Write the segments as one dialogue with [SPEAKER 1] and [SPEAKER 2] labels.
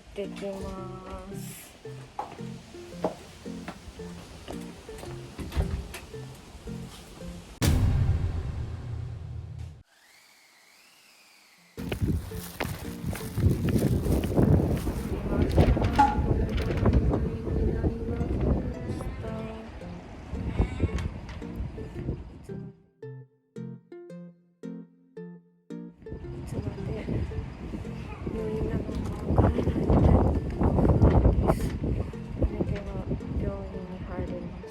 [SPEAKER 1] ってきます。いつまで入院なのかわからないのでとても不安です。それでは病院に入ります。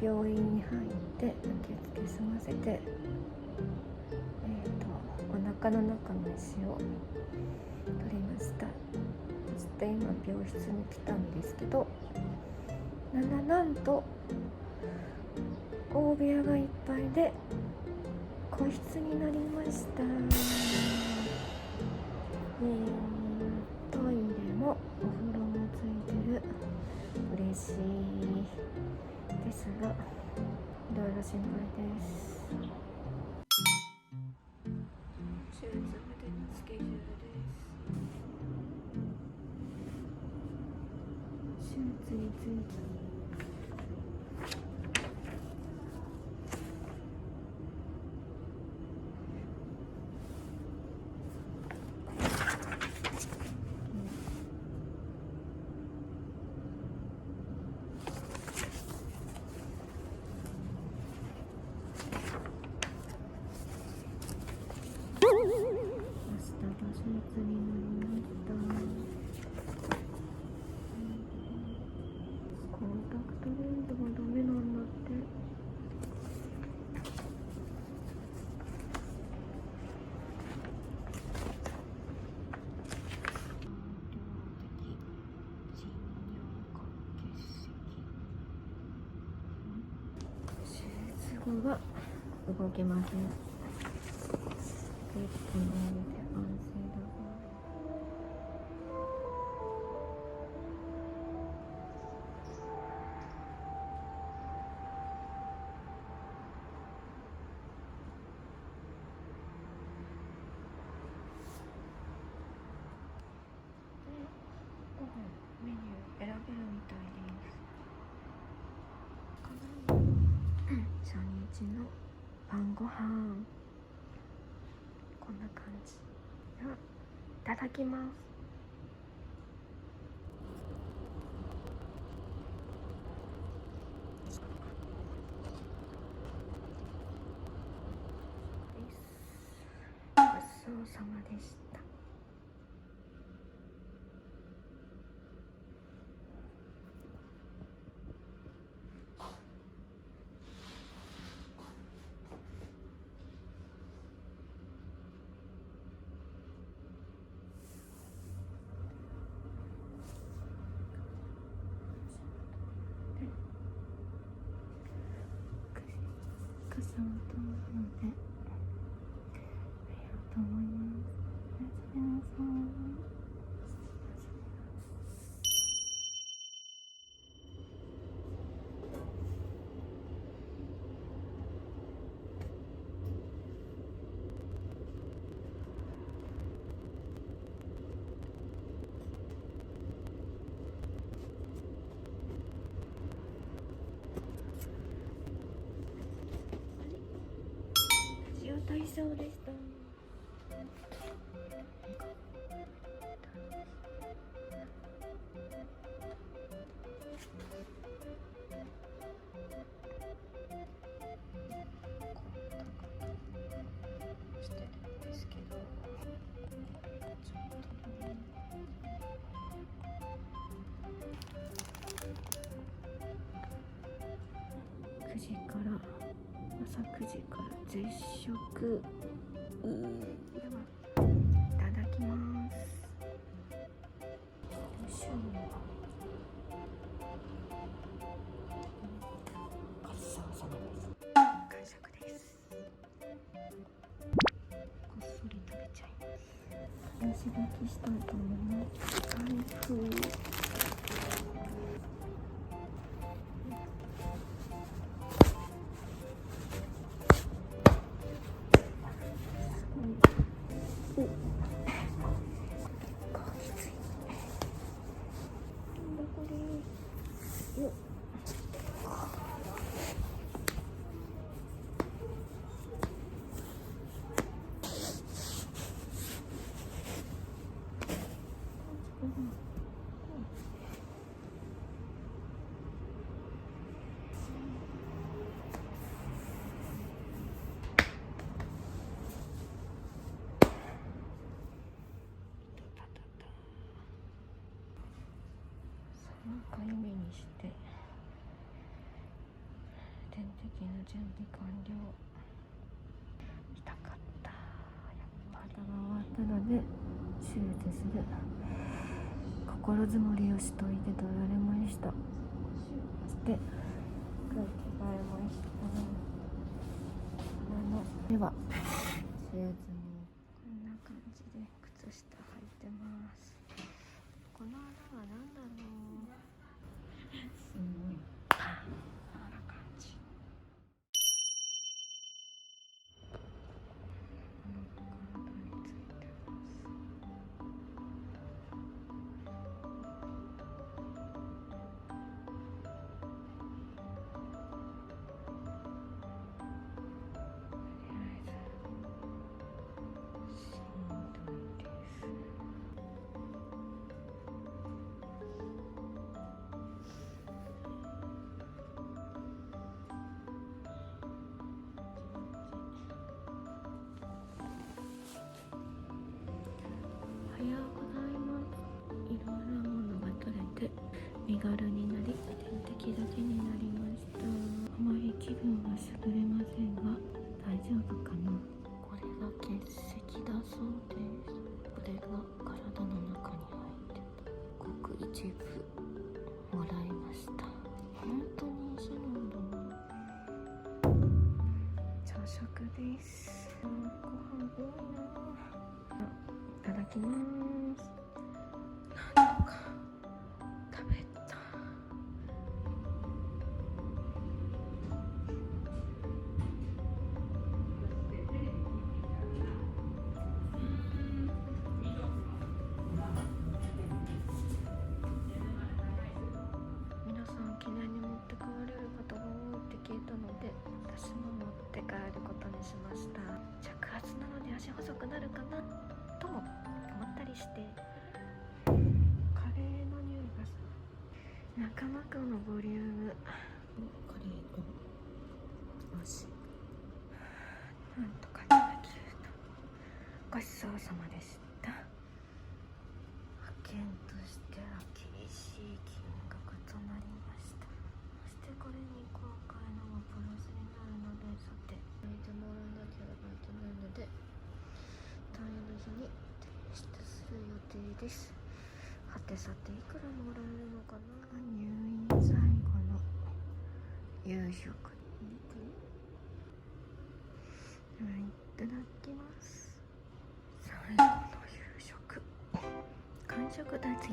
[SPEAKER 1] 病院に入って受付済ませて、お腹の中の石を取りました。そして今病室に来たんですけど、なんと大部屋がいっぱいで個室になりました。トイレもお風呂もついてる。嬉しいですが、いろいろ心配です。手術までのスケジュールです。手術について手術になりました。コンタクトレンズがダメなんだって。手術後は動けません。1分で安静だ。メニュー選べるみたいです。初日の晩ご飯、こんな感じ。では、いただきます。ごちそうさまでした。傘を取るので寝ようと思います。おやすみなさい。ラジオ体操でした。してるんですけど、ちょっと9時から朝9時から絶食。ではいただきます。ごちそうさまです。完食です。っそり食べちゃいます。刺激したいと思います。台風3回目にして点滴の準備完了。痛かった。やっぱり終わったので手術する。心づもりをしといてと言われました。そして空気替えもしたでは手術もこんな感じで靴下履いてます。この穴は何だろう。すごいこんな感じ。体についてます。おはようございます。いろんなものが取れて身軽になり点滴だけになりました。あまり気分は優れませんが大丈夫かな。これが結石だそうです。これが体の中に入ってた。ごく一部もらいました。本当に石なんだな。朝食です。ご飯多いな。いただきます。なんとか食べた。皆さん記念に持って帰れる方が多いって聞いたので、私も持って帰ることにしました。着圧なので足細くなるかなとも思ったりして、カレーの匂いがする。中間くんのボリューム。カレーの味。なんとか食べきれた。ごちそうさまでした。派遣としては厳しい金額となりました。そしてこれに今回のはプラスになるので、さて書いてもらわなければいけないので、退院の日に提出する予定です。はてさていくらもらえるのかな。入院最後の夕食。いただきます。最後の夕食。完食だぜ。